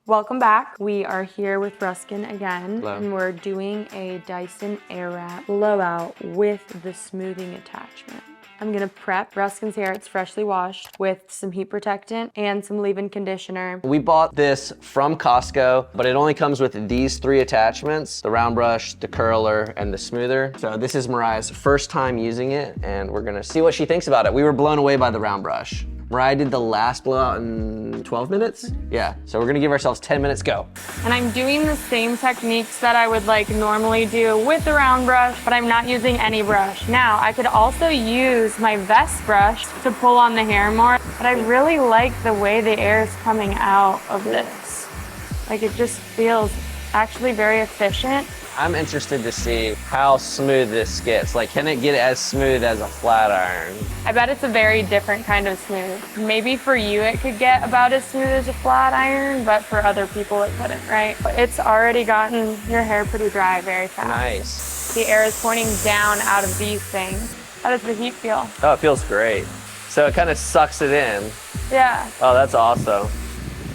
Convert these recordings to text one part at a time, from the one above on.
Welcome back. We are here with Ruskin again. Hello. And we're doing a Dyson Airwrap blowout with the smoothing attachment. I'm gonna prep Ruskin's hair. It's freshly washed with some heat protectant and some leave-in conditioner. We bought this from Costco, but it only comes with these 3 attachments: the round brush, the curler, and the smoother. So this is Moriah's first time using it, and we're gonna see what she thinks about it. We were blown away by the round brush. Moriah did the last blowout in 12 minutes? Yeah, so we're gonna give ourselves 10 minutes, go. And I'm doing the same techniques that I would normally do with the round brush, but I'm not using any brush. Now, I could also use my vest brush to pull on the hair more, but I really like the way the air is coming out of this. It just feels actually very efficient. I'm interested to see how smooth this gets. Can it get as smooth as a flat iron? I bet it's a very different kind of smooth. Maybe for you it could get about as smooth as a flat iron, but for other people it couldn't, right? It's already gotten your hair pretty dry very fast. Nice. The air is pointing down out of these things. How does the heat feel? Oh, it feels great. So it kind of sucks it in. Yeah. Oh, that's awesome.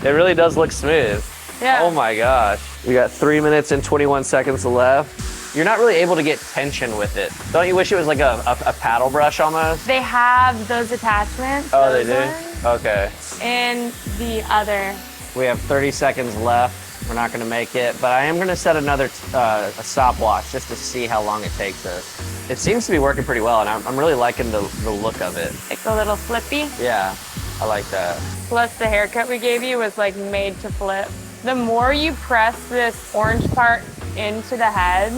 It really does look smooth. Yeah. Oh my gosh. We got 3 minutes and 21 seconds left. You're not really able to get tension with it. Don't you wish it was like a paddle brush almost? They have those attachments. Oh, they those do? ones, Okay. and the other. We have 30 seconds left. We're not gonna make it, but I am gonna set another a stopwatch just to see how long it takes us. It seems to be working pretty well, and I'm really liking the look of it. Like a little flippy. Yeah, I like that. Plus the haircut we gave you was made to flip. The more you press this orange part into the head,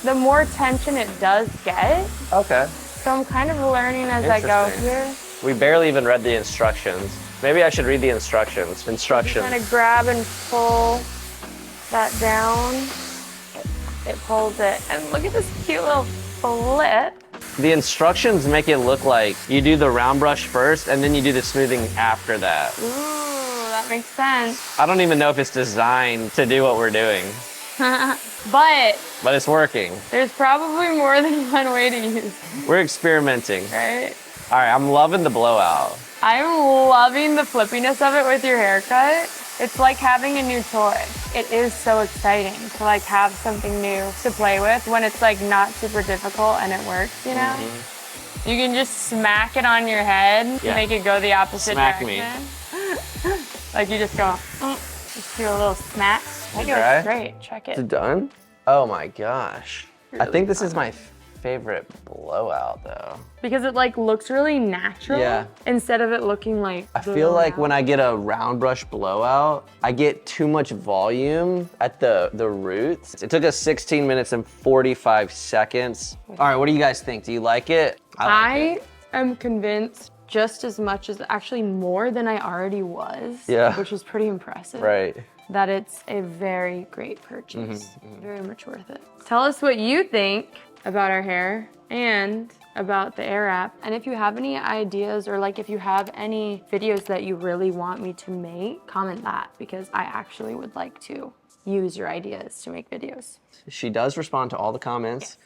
the more tension it does get. Okay. So I'm kind of learning as I go here. We barely even read the instructions. Maybe I should read the instructions. Instructions. Kind of grab and pull that down. It pulls it. And look at this cute little flip. The instructions make it look like you do the round brush first and then you do the smoothing after that. Ooh, that makes sense. I don't even know if it's designed to do what we're doing. But it's working. there's probably more than one way to use, We're experimenting. right? All right, I'm loving the blowout. I'm loving the flippiness of it with your haircut. It's like having a new toy. It is so exciting to have something new to play with when it's not super difficult and it works, you know? You can just smack it on your head to make it go the opposite direction. You just go, just do a little smack. I think it looks great. Check it. Is it done? Oh my gosh. I think this is my favorite blowout though. Because it looks really natural. Yeah. Instead of it looking like I feel like when I get a round brush blowout, I get too much volume at the roots. It took us 16 minutes and 45 seconds. All right, what do you guys think? Do you like it? I am convinced just as much as, actually more than I already was. Yeah. Which is pretty impressive. Right. That it's a very great purchase. Very much worth it. Tell us what you think about our hair and about the Airwrap. And if you have any ideas or if you have any videos that you really want me to make, comment that, because I actually would like to use your ideas to make videos. She does respond to all the comments.